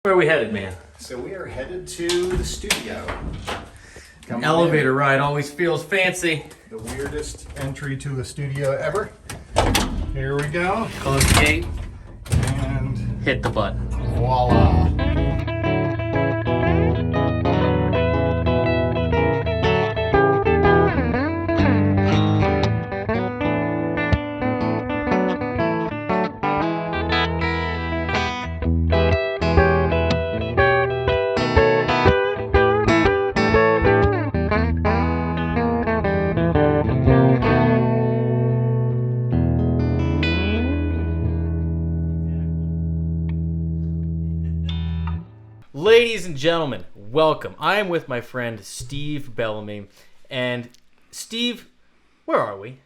Where are we headed, man? So we are headed to the studio. An elevator ride always feels fancy. The weirdest entry to a studio ever. Here we go. Close the gate. And Hit the button. voila. Ladies and gentlemen, welcome. I am with my friend Steve Bellamy. And Steve, where are we?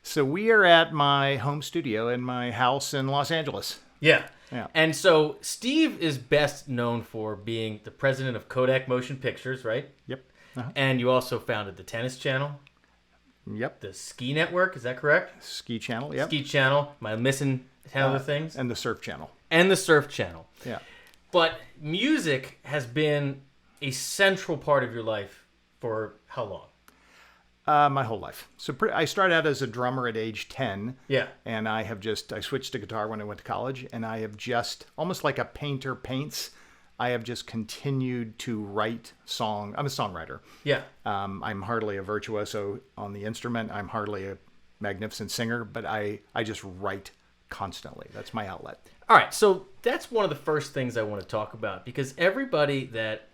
So we are at my home studio in my house in Los Angeles. Yeah. Yeah. And so Steve is best known for being the president of Kodak Motion Pictures, right? Yep. Uh-huh. And you also founded the Tennis Channel, Yep. the Ski Network, is that correct? Ski Channel. Yep. Ski Channel. Am I missing 10 other things? And the Surf Channel. And the Surf Channel. Yeah. But music has been a central part of your life for how long? My whole life. So I started out as a drummer at age 10. Yeah. And I switched to guitar when I went to college, and I have just, almost like a painter paints, I have just continued to write song. I'm a songwriter. Yeah. I'm hardly a virtuoso on the instrument. I'm hardly a magnificent singer, but I just write constantly. That's my outlet. All right, so that's one of the first things I want to talk about, because everybody that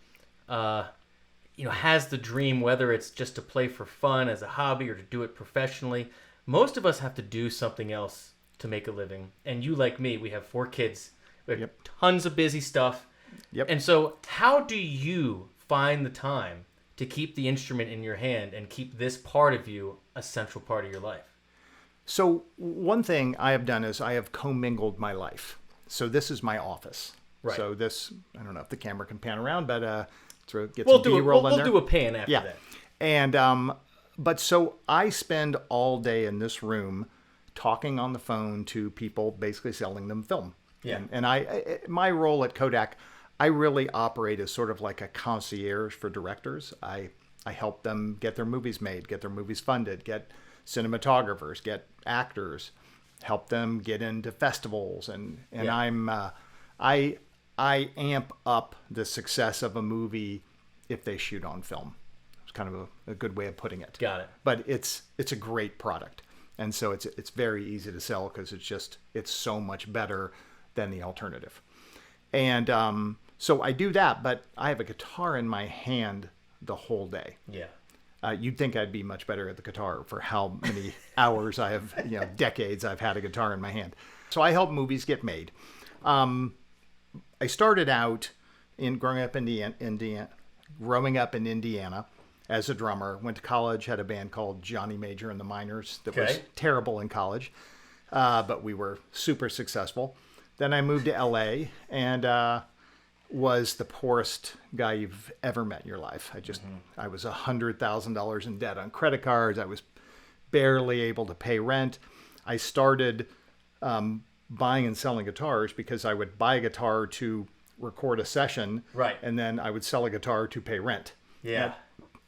has the dream, whether it's just to play for fun as a hobby or to do it professionally, most of us have to do something else to make a living. And you, like me, we have 4 kids. We have tons of busy stuff. Yep. And so how do you find the time to keep the instrument in your hand and keep this part of you a central part of your life? So one thing I have done is I have commingled my life. So this is my office. Right. So this, I don't know if the camera can pan around, but get We'll some B-roll in there. We'll do a pan after that. And but so I spend all day in this room talking on the phone to people, basically selling them film. Yeah. And my role at Kodak, I really operate as sort of like a concierge for directors. I help them get their movies made, get their movies funded, get cinematographers, get actors, help them get into festivals, and I amp up the success of a movie if they shoot on film. It's kind of a good way of putting it. Got it. But it's a great product, and so it's very easy to sell because it's so much better than the alternative. And so I do that, but I have a guitar in my hand the whole day. Yeah. You'd think I'd be much better at the guitar for how many hours I have, decades I've had a guitar in my hand. So I help movies get made. I started out growing up in Indiana as a drummer. Went to college, had a band called Johnny Major and the Miners that was terrible in college, but we were super successful. Then I moved to LA and was the poorest guy you've ever met in your life. I was $100,000 in debt on credit cards. I was barely able to pay rent. I started buying and selling guitars because I would buy a guitar to record a session, right, and then I would sell a guitar to pay rent. Yeah.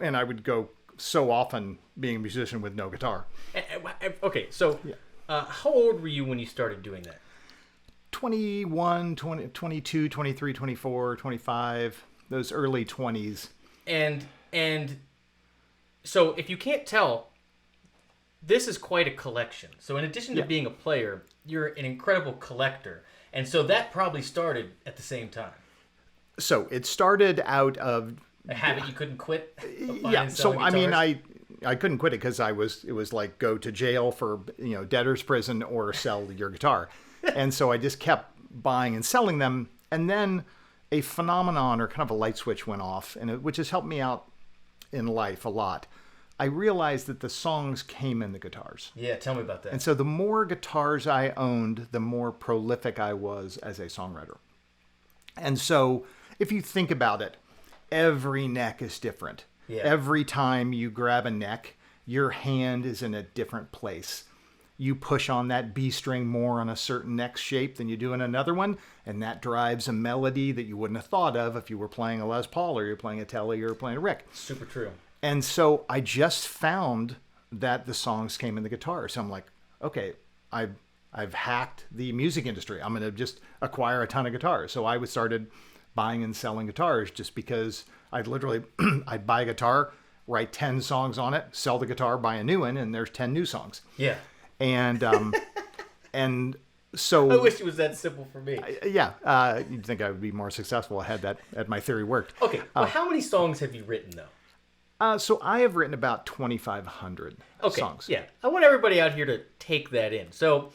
And I would go so often being a musician with no guitar. Okay, so how old were you when you started doing that? 21, 20, 22, 23, 24, 25, those early 20s. And so if you can't tell, this is quite a collection. So in addition to being a player, you're an incredible collector. And so that probably started at the same time. So it started out of a habit you couldn't quit? Yeah. So I mean, I couldn't quit it because it was like go to jail for, debtor's prison or sell your guitar. And so I just kept buying and selling them. And then a phenomenon or kind of a light switch went off, which has helped me out in life a lot. I realized that the songs came in the guitars. Yeah, tell me about that. And so the more guitars I owned, the more prolific I was as a songwriter. And so if you think about it, every neck is different. Yeah. Every time you grab a neck, your hand is in a different place. you push on that B string more on a certain neck shape than you do in another one, and that drives a melody that you wouldn't have thought of if you were playing a Les Paul or you're playing a Tele or playing a Rick. Super true. And so I just found that the songs came in the guitar. So I'm like, okay, I've hacked the music industry. I'm going to just acquire a ton of guitars. So I started buying and selling guitars just because I'd literally, I'd buy a guitar, write 10 songs on it, sell the guitar, buy a new one, and there's 10 new songs. Yeah. And, and so... I wish it was that simple for me. You'd think I would be more successful had my theory worked. Okay, well, how many songs have you written, though? So I have written about 2,500 songs. Yeah. I want everybody out here to take that in. So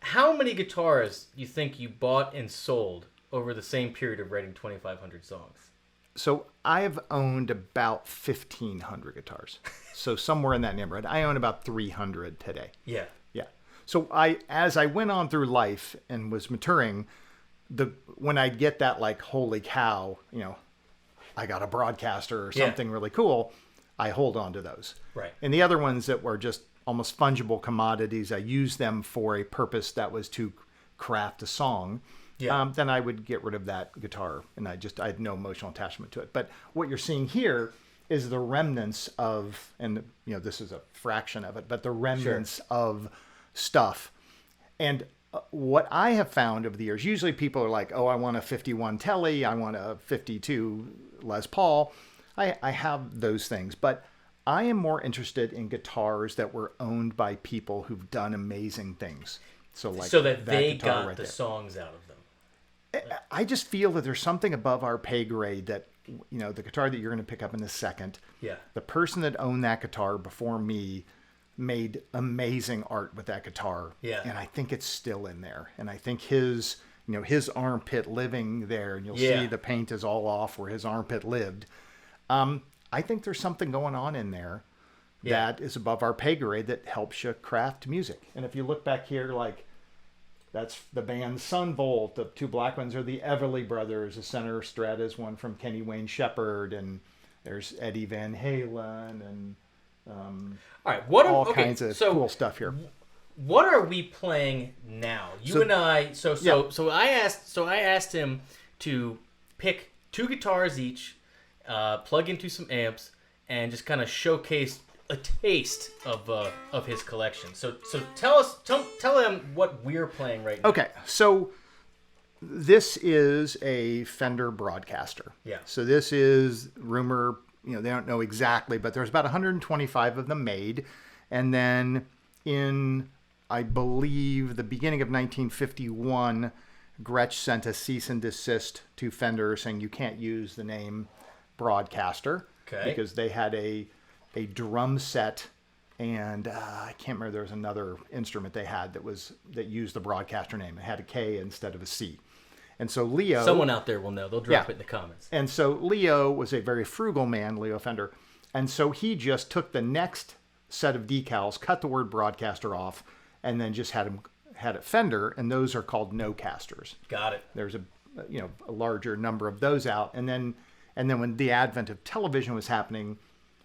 how many guitars you think you bought and sold over the same period of writing 2,500 songs? So I've owned about 1,500 guitars. So somewhere in that neighborhood. I own about 300 today. Yeah. Yeah. So as I went on through life and was maturing, when I'd get that like, holy cow, I got a broadcaster or something really cool, I hold on to those. Right. And the other ones that were just almost fungible commodities, I used them for a purpose that was to craft a song. Yeah. Then I would get rid of that guitar, and I had no emotional attachment to it. But what you're seeing here is the remnants of, and this is a fraction of it, but the remnants of stuff. And what I have found over the years, usually people are like, oh, I want a 51 Tele, I want a 52 Les Paul. I have those things, but I am more interested in guitars that were owned by people who've done amazing things. So that they got right the songs out of them. I just feel that there's something above our pay grade that, the guitar that you're going to pick up in a second. Yeah. The person that owned that guitar before me made amazing art with that guitar. Yeah. And I think it's still in there. And I think his armpit living there, and you'll see the paint is all off where his armpit lived. I think there's something going on in there that is above our pay grade that helps you craft music. And if you look back here, like, that's the band Sunvolt. The two black ones are the Everly Brothers. The center strat is one from Kenny Wayne Shepherd, and there's Eddie Van Halen, and all right, all kinds of cool stuff here. What are we playing now? And I. So I asked him to pick 2 guitars each, plug into some amps, and just kind of showcase a taste of his collection. So tell him what we're playing right now. Okay, so this is a Fender Broadcaster. Yeah. So this is rumor, they don't know exactly, but there's about 125 of them made. And then in, I believe, the beginning of 1951, Gretsch sent a cease and desist to Fender saying you can't use the name Broadcaster because they had a drum set, and I can't remember, there was another instrument they had that used the Broadcaster name. It had a K instead of a C. And so Leo... Someone out there will know. They'll drop it in the comments. And so Leo was a very frugal man, Leo Fender. And so he just took the next set of decals, cut the word Broadcaster off, and then just had it Fender, and those are called no-casters. Got it. There's a larger number of those out. And then when the advent of television was happening,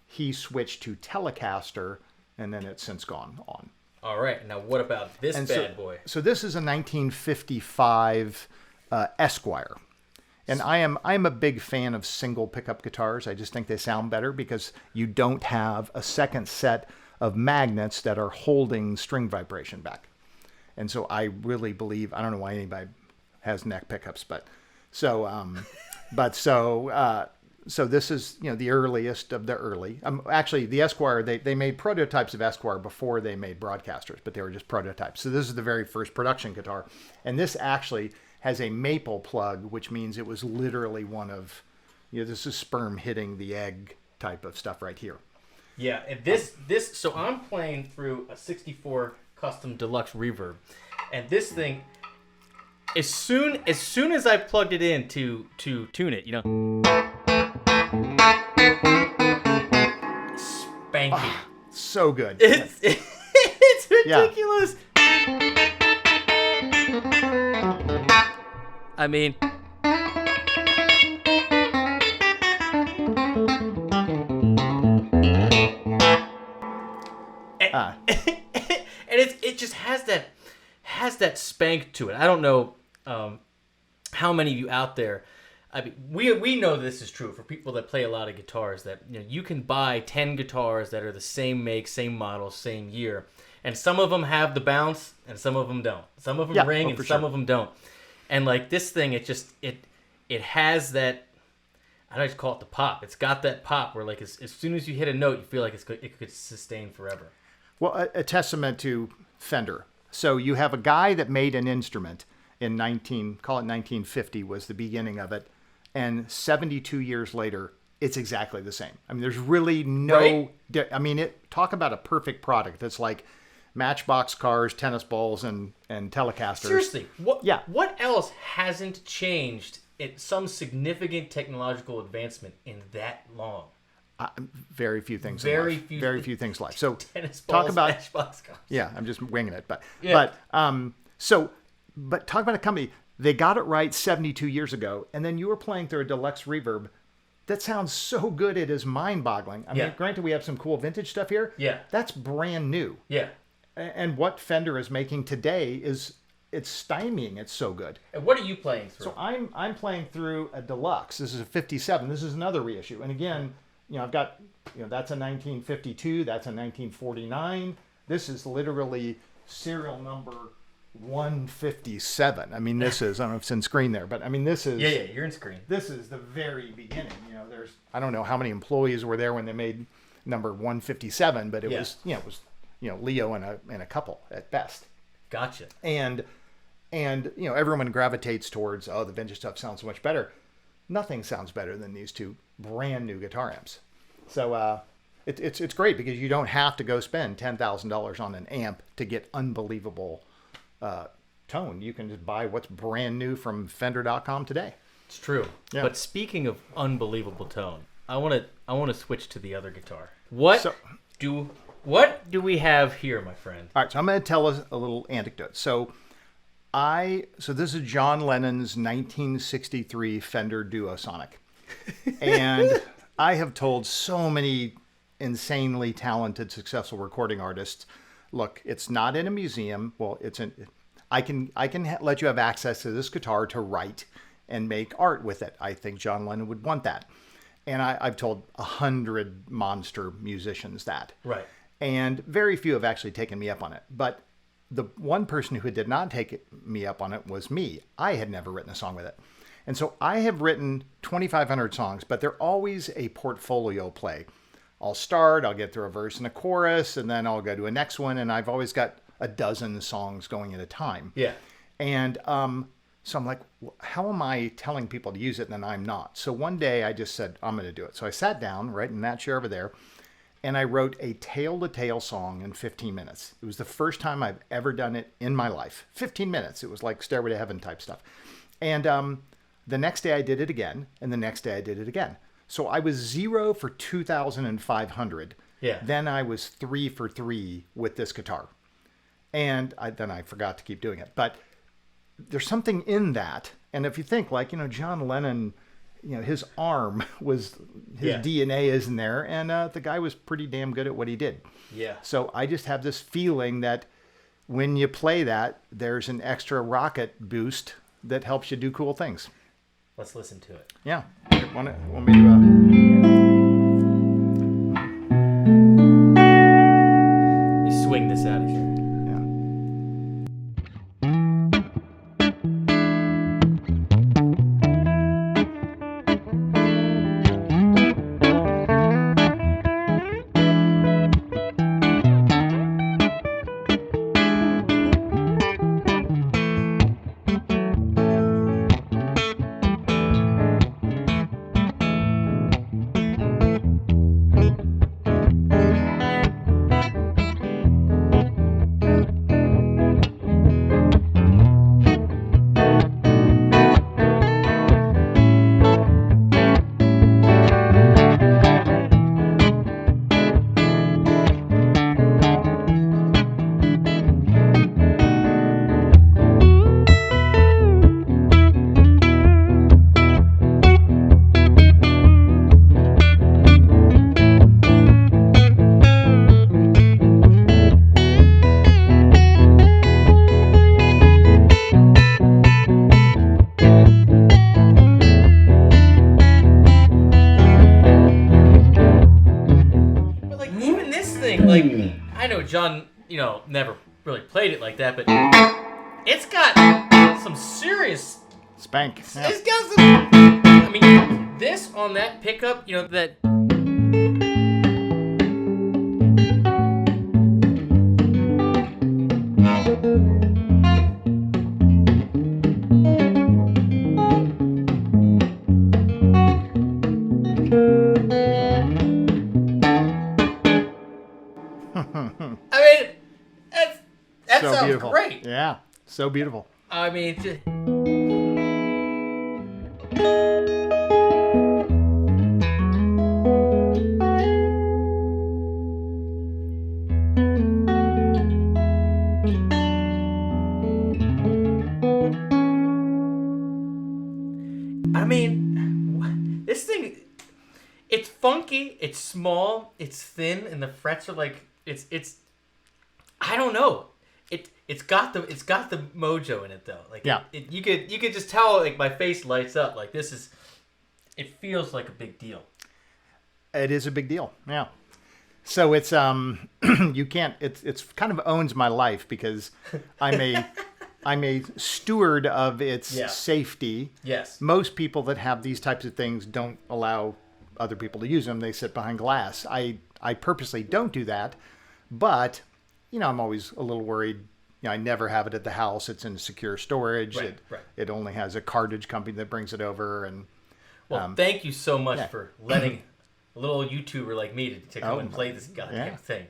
he switched to Telecaster, and then it's since gone on. All right. Now, what about this bad boy? So this is a 1955 Esquire. And I'm a big fan of single pickup guitars. I just think they sound better because you don't have a second set of magnets that are holding string vibration back. And so I really believe, I don't know why anybody has neck pickups, but so this is, the earliest of the early. Actually, the Esquire, they made prototypes of Esquire before they made Broadcasters, but they were just prototypes. So this is the very first production guitar. And this actually has a maple plug, which means it was literally one of, this is sperm hitting the egg type of stuff right here. Yeah, and so I'm playing through a 64 Custom Deluxe Reverb. And this thing, as soon as I plugged it in to tune it, spanky. So good. It's ridiculous. I mean, just has that spank to it. I don't know how many of you out there. I mean, we know this is true for people that play a lot of guitars. That you can buy 10 guitars that are the same make, same model, same year, and some of them have the bounce, and some of them don't. Some of them ring, and some of them don't. And like this thing, it has that. I don't just call it the pop. It's got that pop where like as soon as you hit a note, you feel like it could sustain forever. Well, a testament to Fender. So you have a guy that made an instrument in 1950 was the beginning of it. And 72 years later, it's exactly the same. I mean, there's really no... Right? I mean, talk about a perfect product that's like Matchbox cars, tennis balls, and Telecasters. Seriously, what else hasn't changed in some significant technological advancement in that long? Very few things. Very few things live. So tennis balls, talk about Matchbox cars. Yeah, I'm just winging it, but yeah. but talk about a company. They got it right 72 years ago, and then you were playing through a deluxe reverb. That sounds so good, it is mind-boggling. I mean, granted, we have some cool vintage stuff here. Yeah. That's brand new. Yeah. And what Fender is making today it's stymieing. It's so good. And what are you playing through? So I'm playing through a deluxe. This is a 57. This is another reissue. And again, I've got, that's a 1952. That's a 1949. This is literally serial number 157. I mean, this is, I don't know if it's in screen there, but I mean, this is... Yeah, you're in screen. This is the very beginning. There's, I don't know how many employees were there when they made number 157, but it was Leo and a couple at best. Gotcha. And everyone gravitates towards, the vintage stuff sounds so much better. Nothing sounds better than these two brand new guitar amps. So it's great because you don't have to go spend $10,000 on an amp to get unbelievable tone. You can just buy what's brand new from Fender.com today. It's true. Yeah. But speaking of unbelievable tone, I want to switch to the other guitar. What do we have here, my friend? All right, so I'm going to tell us a little anecdote. So this is John Lennon's 1963 Fender Duosonic. And I have told so many insanely talented, successful recording artists, look, it's not in a museum. Well, I can let you have access to this guitar to write and make art with it. I think John Lennon would want that. And I've told 100 monster musicians that. Right. And very few have actually taken me up on it. But the one person who did not take me up on it was me. I had never written a song with it. And so I have written 2,500 songs, but they're always a portfolio play. I'll start, I'll get through a verse and a chorus, and then I'll go to a next one, and I've always got a dozen songs going at a time. Yeah. And so I'm like, how am I telling people to use it, and then I'm not? So one day I just said, I'm going to do it. So I sat down right in that chair over there, and I wrote a tail-to-tail song in 15 minutes. It was the first time I've ever done it in my life. 15 minutes. It was like Stairway to Heaven type stuff. And the next day I did it again, and the next day I did it again. So I was 0 for 2,500. Yeah. Then I was 3 for 3 with this guitar. And then I forgot to keep doing it. But there's something in that. And if you think like, John Lennon, his arm was, his DNA is in there. And the guy was pretty damn good at what he did. Yeah. So I just have this feeling that when you play that, there's an extra rocket boost that helps you do cool things. Let's listen to it. Yeah. Want me to... You swing this out of here. John, never really played it like that, but it's got some serious spank. Yeah. It's got some. I mean, this on that pickup, that. I mean, that so sounds beautiful. Great. Yeah, so beautiful. I mean, this thing, it's funky, it's small, it's thin, and the frets are like, it's I don't know. It's got the mojo in it though. Like yeah. You could just tell, like, my face lights up. Like, it feels like a big deal. It is a big deal. Yeah. So it's you can't, it's kind of owns my life because I'm a steward of its safety. Yes. Most people that have these types of things don't allow other people to use them. They sit behind glass. I purposely don't do that, but I'm always a little worried. I never have it at the house. It's in secure storage. Right. It only has a cartage company that brings it over. And thank you so much for letting a little YouTuber like me to come and play this goddamn thing.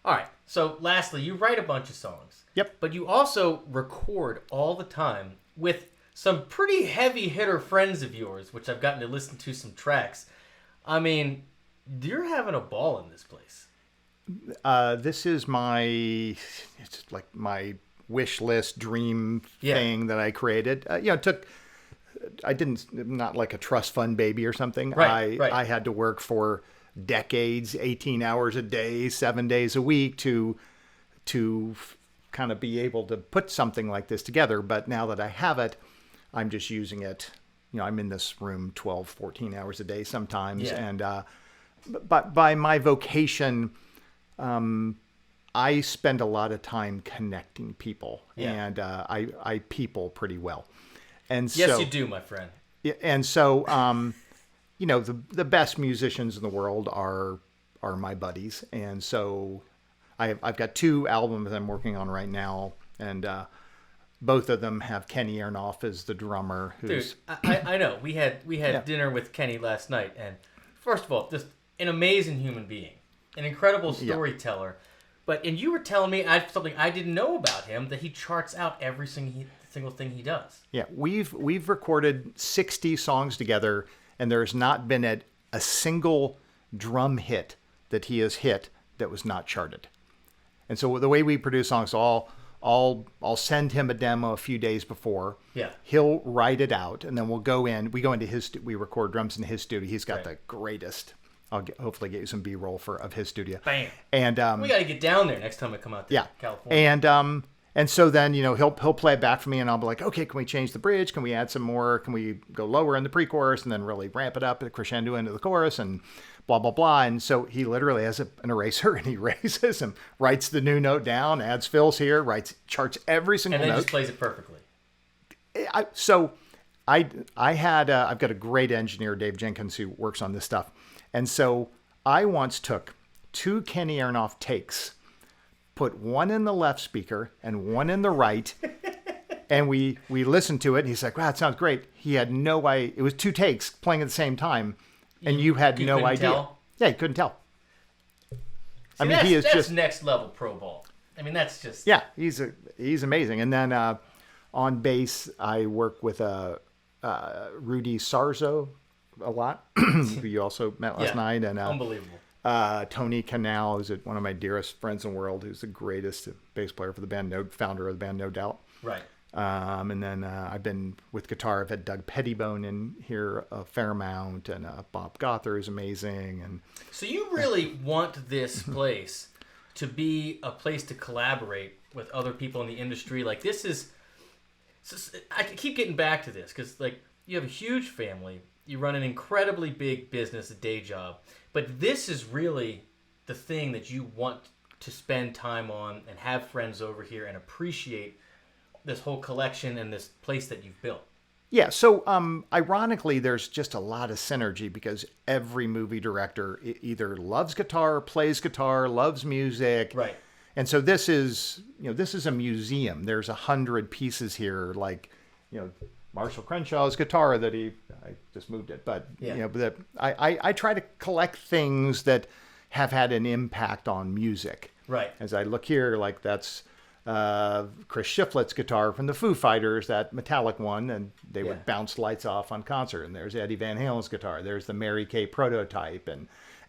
All right. So lastly, you write a bunch of songs. Yep. But you also record all the time with some pretty heavy hitter friends of yours, which I've gotten to listen to some tracks. I mean, you're having a ball in this place. This is it's like my wish list dream thing that I created. Not like a trust fund baby or something. Right. I had to work for decades, 18 hours a day, 7 days a week to kind of be able to put something like this together. But now that I have it, I'm just using it. I'm in this room 12, 14 hours a day sometimes. Yeah. And, but by my vocation, I spend a lot of time connecting people, and I people pretty well. And yes, you do, my friend. And so, the best musicians in the world are my buddies, and so I've got 2 albums I'm working on right now, and both of them have Kenny Aronoff as the drummer. Dude, I know we had dinner with Kenny last night, and first of all, just an amazing human being. An incredible storyteller, and you were telling me something I didn't know about him, that he charts out every single thing he does. Yeah, we've recorded 60 songs together, and there has not been a single drum hit that he has hit that was not charted. And so the way we produce songs, I'll send him a demo a few days before. Yeah, he'll write it out, and then we go into his. We record drums in his studio. He's got the greatest. I'll hopefully get you some B-roll of his studio. Bam. And we got to get down there next time I come out to California. And so then he'll play it back for me, and I'll be like, okay, can we change the bridge? Can we add some more? Can we go lower in the pre-chorus and then really ramp it up at crescendo into the chorus and blah blah blah? And so he literally has an eraser and he erases and writes the new note down, adds fills here, charts every single note, and then just plays it perfectly. I've got a great engineer, Dave Jenkins, who works on this stuff. And so I once took 2 Kenny Aronoff takes, put one in the left speaker and one in the right, and we listened to it. And he's like, "Wow, it sounds great." He had no idea. It was 2 takes playing at the same time, and you had no idea. Tell? Yeah, you couldn't tell. See, that's just next level pro ball. I mean, that's just he's amazing. And then on bass, I work with Rudy Sarzo a lot, who you also met last night, and unbelievable. Tony Canal is one of my dearest friends in the world, who's the greatest bass player for the band, founder of the band, no doubt. Right. And then I've been with guitar. I've had Doug Pettibone in here a fair amount, and Bob Gother is amazing. And so you really want this place to be a place to collaborate with other people in the industry. Like, this is, I keep getting back to this because, like, you have a huge family. You run an incredibly big business, a day job. But this is really the thing that you want to spend time on and have friends over here and appreciate this whole collection and this place that you've built? Yeah, so ironically, there's just a lot of synergy because every movie director either loves guitar, plays guitar, loves music. Right. And so this is a museum. There's 100 pieces here, like, Marshall Crenshaw's guitar that I just moved it, but I try to collect things that have had an impact on music. Right. As I look here, like that's Chris Shiflett's guitar from the Foo Fighters, that metallic one, and they would bounce lights off on concert. And there's Eddie Van Halen's guitar. There's the Mary Kay prototype,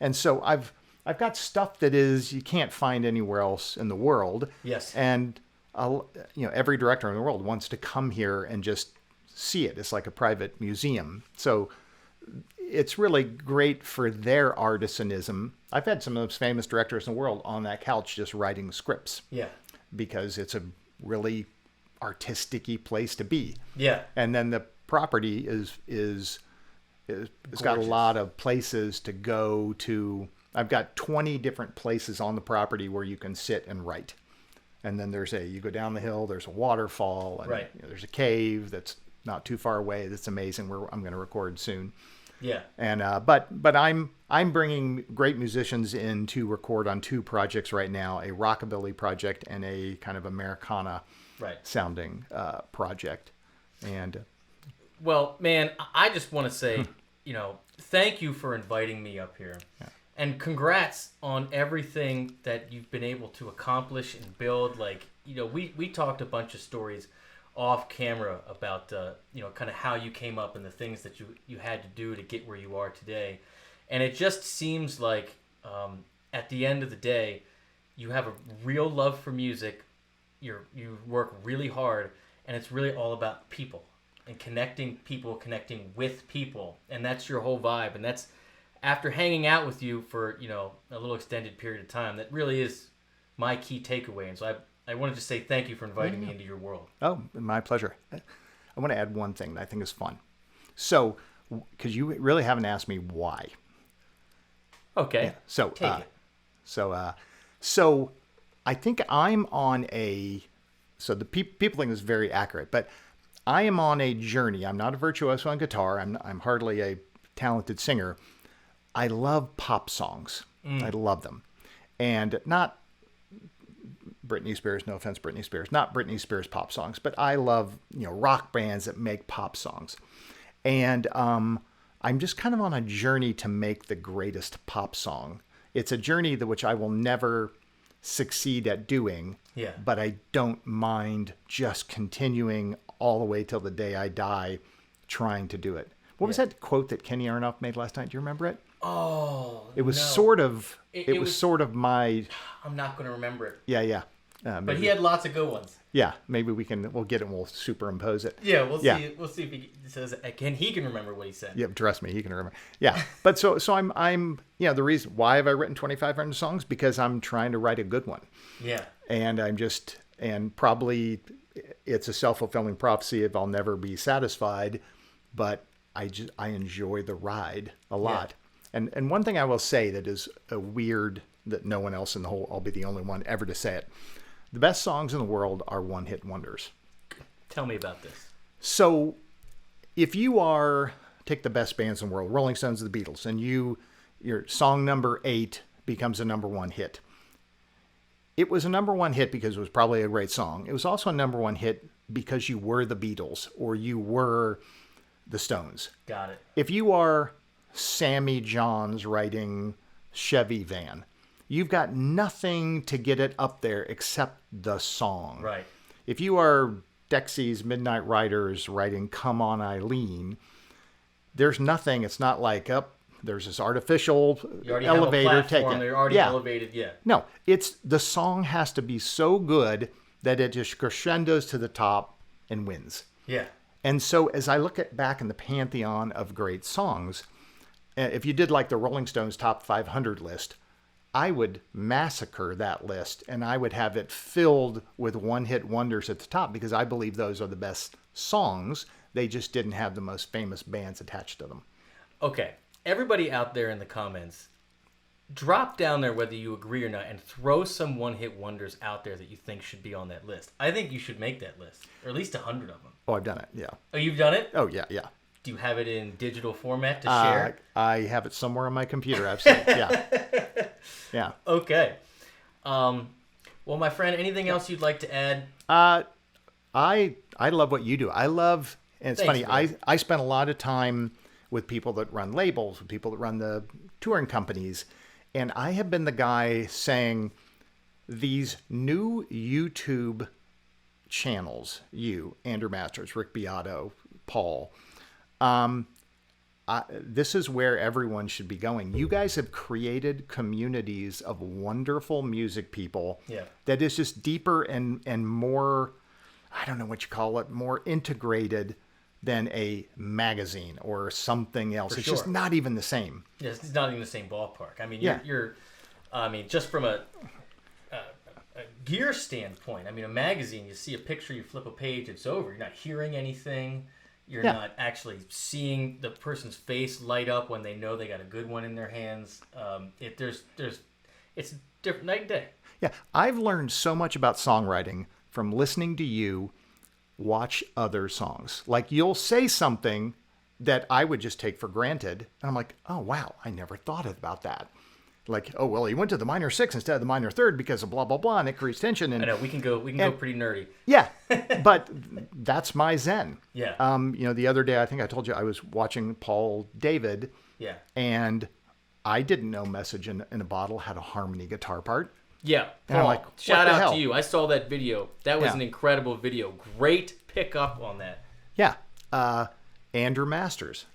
and so I've got stuff that you can't find anywhere else in the world. Yes. And every director in the world wants to come here and just see it. It's like a private museum. So it's really great for their artisanism. I've had some of the most famous directors in the world on that couch just writing scripts. Yeah. Because it's a really artistic-y place to be. Yeah. And then the property it's got a lot of places to go to. I've got 20 different places on the property where you can sit and write. And then you go down the hill, there's a waterfall, and there's a cave that's not too far away. That's amazing. Where I'm going to record soon. Yeah. And but I'm bringing great musicians in to record on 2 projects right now: a rockabilly project and a kind of Americana sounding project. And well, man, I just want to say, thank you for inviting me up here. Yeah. And congrats on everything that you've been able to accomplish and build. Like, we talked a bunch of stories off camera about, kind of how you came up and the things that you had to do to get where you are today. And it just seems like at the end of the day, you have a real love for music. You work really hard, and it's really all about people and connecting connecting with people. And that's your whole vibe. And that's, after hanging out with you for, a little extended period of time, that really is my key takeaway. And so I wanted to say thank you for inviting me into your world. Oh, my pleasure. I want to add one thing that I think is fun. So, because you really haven't asked me why. Okay. Yeah. So, take it. So I think I'm on so the people think this is very accurate, but I am on a journey. I'm not a virtuoso on guitar. I'm hardly a talented singer. I love pop songs. I love them. And not Britney Spears, no offense, Britney Spears, not Britney Spears pop songs, but I love, rock bands that make pop songs. And I'm just kind of on a journey to make the greatest pop song. It's a journey which I will never succeed at doing, but I don't mind just continuing all the way till the day I die trying to do it. What was that quote that Kenny Aronoff made last night? Do you remember it? Oh, it was no. sort of. It was sort of my. I'm not going to remember it. Yeah. But he had lots of good ones. Yeah, maybe we'll get it and we'll superimpose it. Yeah, we'll see. We'll see if he says he can remember what he said. Yeah, trust me, he can remember. Yeah, but so I'm the reason why have I written 2,500 songs, because I'm trying to write a good one. Yeah. And and probably it's a self-fulfilling prophecy if I'll never be satisfied, but I enjoy the ride a lot. Yeah. And one thing I will say that is a weird, that no one else in the whole, I'll be the only one ever to say it. The best songs in the world are one-hit wonders. Tell me about this. So if you take the best bands in the world, Rolling Stones or the Beatles, and your song number 8 becomes a number 1 hit. It was a number 1 hit because it was probably a great song. It was also a number 1 hit because you were the Beatles or you were the Stones. Got it. If you are Sammy Johns writing Chevy Van, you've got nothing to get it up there except the song. Right. If you are Dexy's Midnight Riders writing Come On Eileen, there's nothing. It's not like there's this artificial elevator taken. They're already elevated, yeah. No, the song has to be so good that it just crescendos to the top and wins. Yeah. And so as I look back in the pantheon of great songs, if you did like the Rolling Stones top 500 list, I would massacre that list and I would have it filled with one-hit wonders at the top because I believe those are the best songs. They just didn't have the most famous bands attached to them. Okay. Everybody out there in the comments, drop down there whether you agree or not and throw some one-hit wonders out there that you think should be on that list. I think you should make that list, or at least 100 of them. Oh, I've done it. Yeah. Oh, you've done it? Oh, yeah, yeah. Do you have it in digital format to share? I have it somewhere on my computer. Absolutely. Yeah. Yeah. Okay. Well, my friend, anything else you'd like to add? I love what you do. I love, and it's Thanks, funny, man. I spend a lot of time with people that run labels, with people that run the touring companies, and I have been the guy saying these new YouTube channels, Andrew Masters, Rick Beato, Paul, this is where everyone should be going. You guys have created communities of wonderful music people that is just deeper and more, I don't know what you call it, more integrated than a magazine or something else. It's just not even the same. Yes, it's not even the same ballpark. I mean, I mean, just from a gear standpoint, I mean, a magazine, you see a picture, you flip a page, it's over. You're not hearing anything. You're not actually seeing the person's face light up when they know they got a good one in their hands. It's different night and day. Yeah, I've learned so much about songwriting from listening to you watch other songs. Like, you'll say something that I would just take for granted, and I'm like, oh wow, I never thought about that. Like, oh well, he went to the minor 6 instead of the minor 3rd because of blah blah blah, and it creates tension. And I know we can go pretty nerdy. Yeah, but that's my zen. Yeah. The other day, I think I told you I was watching Paul David. Yeah. And I didn't know "Message in a Bottle" had a harmony guitar part. Yeah. And I'm like, shout out to you. I saw that video. That was an incredible video. Great pickup on that. Yeah. Andrew Masters.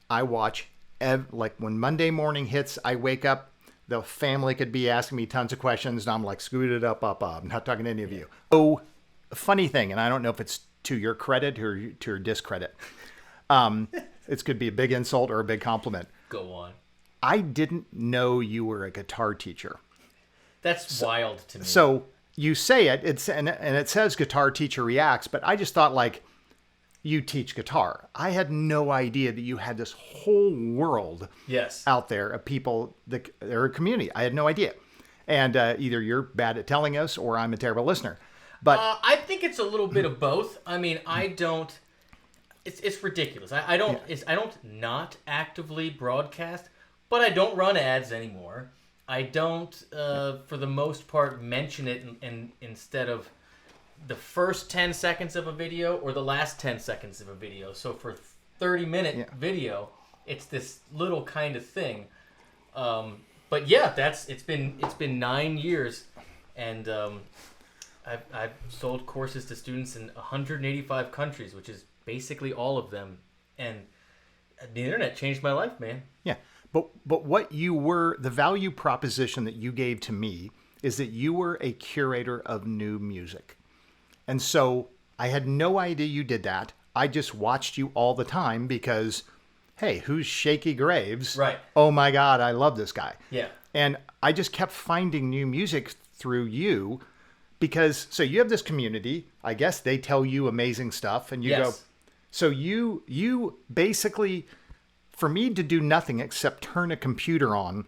I watch like when Monday morning hits, I wake up. The family could be asking me tons of questions, and I'm like, scoot it up. I'm not talking to any of you. Oh, funny thing, and I don't know if it's to your credit or to your discredit. It could be a big insult or a big compliment. Go on. I didn't know you were a guitar teacher. That's wild to me. So you say it, and it says guitar teacher reacts, but I just thought like, you teach guitar. I had no idea that you had this whole world out there of people that are a community. I had no idea. And either you're bad at telling us or I'm a terrible listener. But I think it's a little bit of both. I mean, I don't. It's ridiculous. I don't. I don't not actively broadcast, but I don't run ads anymore. I don't, for the most part, mention it instead of the first 10 seconds of a video or the last 10 seconds of a video. So for 30-minute video, it's this little kind of thing. But yeah, it's been 9 years, and I've sold courses to students in 185 countries, which is basically all of them. And the internet changed my life, man. Yeah, but what you were, the value proposition that you gave to me is that you were a curator of new music. And so I had no idea you did that. I just watched you all the time because, hey, who's Shaky Graves? Right. Oh my God, I love this guy. Yeah. And I just kept finding new music through you because, so you have this community. I guess they tell you amazing stuff and you go, so you basically, for me to do nothing except turn a computer on,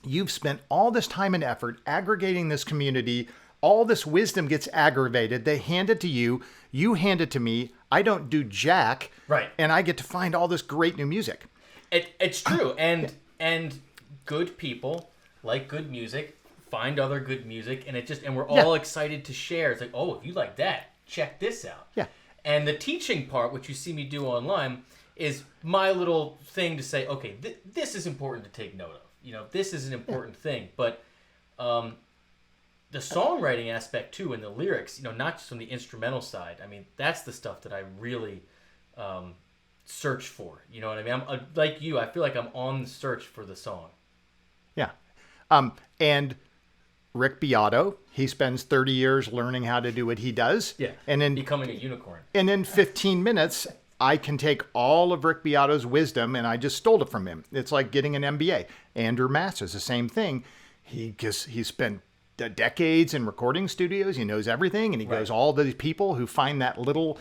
you've spent all this time and effort aggregating this community. All this wisdom gets aggravated. They hand it to you. You hand it to me. I don't do jack. Right. And I get to find all this great new music. It's true. And good people like good music, find other good music, and we're all excited to share. It's like, oh, if you like that, check this out. Yeah. And the teaching part, which you see me do online, is my little thing to say, okay, this is important to take note of. This is an important thing. But the songwriting aspect too, and the lyrics, not just from the instrumental side. I mean, that's the stuff that I really search for. You know what I mean? I'm like you. I feel like I'm on the search for the song. Yeah. And Rick Beato, he spends 30 years learning how to do what he does. Yeah. And then becoming a unicorn. And in 15 minutes, I can take all of Rick Beato's wisdom and I just stole it from him. It's like getting an MBA. Andrew Masters, the same thing. He spent decades in recording studios. He knows everything, and he goes all these people who find that little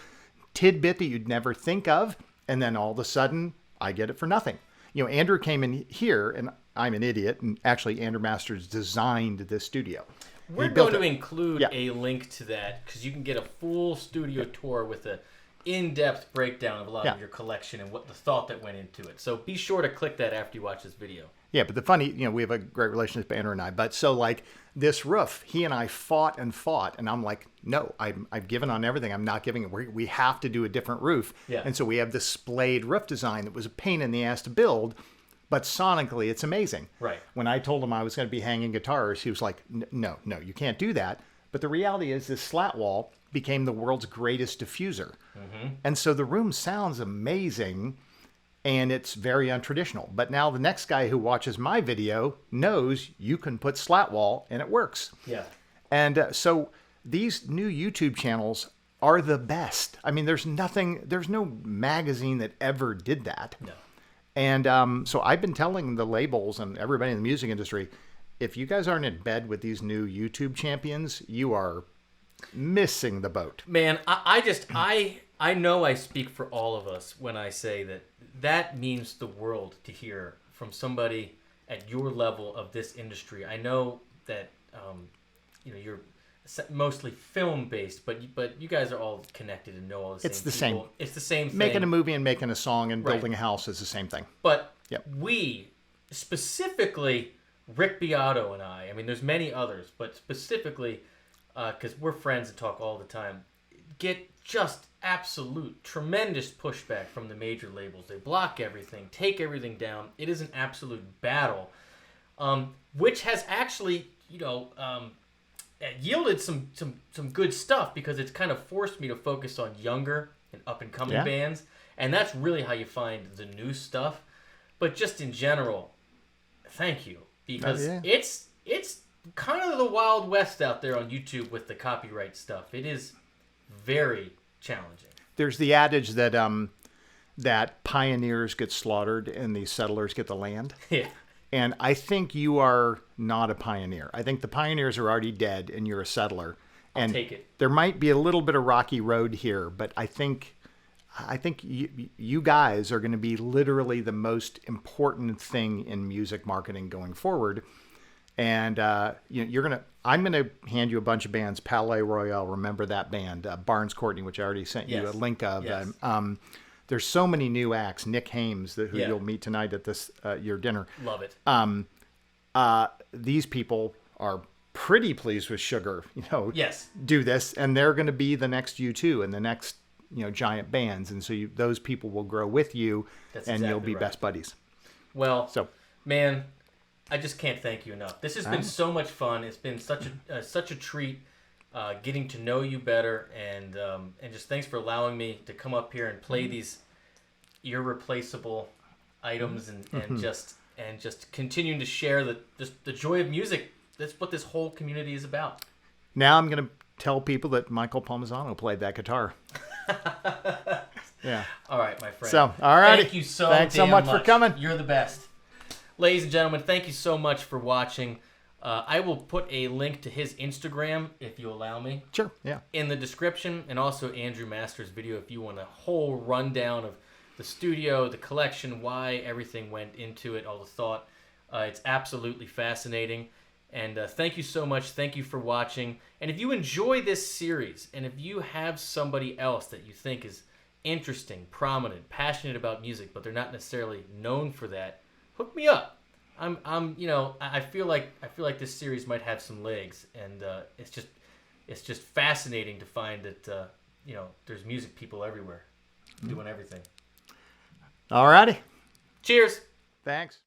tidbit that you'd never think of, and then all of a sudden I get it for nothing. Andrew came in here, and I'm an idiot, and actually Andrew Masters designed this studio. We're going to include a link to that because you can get a full studio tour with a in-depth breakdown of a lot of your collection and what the thought that went into it. So be sure to click that after you watch this video. Yeah, but the funny, we have a great relationship, Andrew and I. But so like this roof, he and I fought, and I'm like, no, I've given on everything. I'm not giving it. We have to do a different roof. Yeah. And so we have this splayed roof design that was a pain in the ass to build, but sonically it's amazing. Right. When I told him I was going to be hanging guitars, he was like, no, you can't do that. But the reality is this slat wall became the world's greatest diffuser. Mm-hmm. And so the room sounds amazing. And it's very untraditional. But now the next guy who watches my video knows you can put slat wall and it works. Yeah. And so these new YouTube channels are the best. I mean, there's no magazine that ever did that. No. And so I've been telling the labels and everybody in the music industry, if you guys aren't in bed with these new YouTube champions, you are missing the boat. Man, I know I speak for all of us when I say that means the world to hear from somebody at your level of this industry. I know that you're mostly film based, but you guys are all connected and know all the same people. It's the same thing. Making a movie and making a song and building a house is the same thing. But we, specifically Rick Beato and I mean, there's many others, but specifically because we're friends and talk all the time, get just absolute tremendous pushback from the major labels. They block everything, take everything down. It is an absolute battle, which has actually, yielded some good stuff because it's kind of forced me to focus on younger and up and coming bands, and that's really how you find the new stuff. But just in general, thank you, because it's kind of the Wild West out there on YouTube with the copyright stuff. It is very challenging. There's the adage that pioneers get slaughtered and the settlers get the land. Yeah. And I think you are not a pioneer. I think the pioneers are already dead and you're a settler. I'll take it. There might be a little bit of rocky road here, but I think you guys are going to be literally the most important thing in music marketing going forward. And I'm gonna hand you a bunch of bands. Palais Royale, remember that band? Barnes Courtney, which I already sent you a link of. Yes. There's so many new acts. Nick Hames, who you'll meet tonight at this your dinner. Love it. These people are pretty pleased with Sugar. Yes. Do this, and they're going to be the next U2 and the next giant bands, and so those people will grow with you, and you'll be best buddies. Well, man, I just can't thank you enough. This has been so much fun. It's been such a treat getting to know you better, and just thanks for allowing me to come up here and play these irreplaceable items, and just continuing to share the joy of music. That's what this whole community is about. Now I'm going to tell people that Michael Palmisano played that guitar. Yeah. All right, my friend. So, all right. Thank you Thanks so much for coming. You're the best. Ladies and gentlemen, thank you so much for watching. I will put a link to his Instagram, if you allow me. Sure, yeah. In the description, and also Andrew Masters' video if you want a whole rundown of the studio, the collection, why everything went into it, all the thought. It's absolutely fascinating. And thank you so much. Thank you for watching. And if you enjoy this series, and if you have somebody else that you think is interesting, prominent, passionate about music, but they're not necessarily known for that, hook me up. I feel like this series might have some legs, and it's just fascinating to find that there's music people everywhere doing everything. All righty. Cheers. Thanks.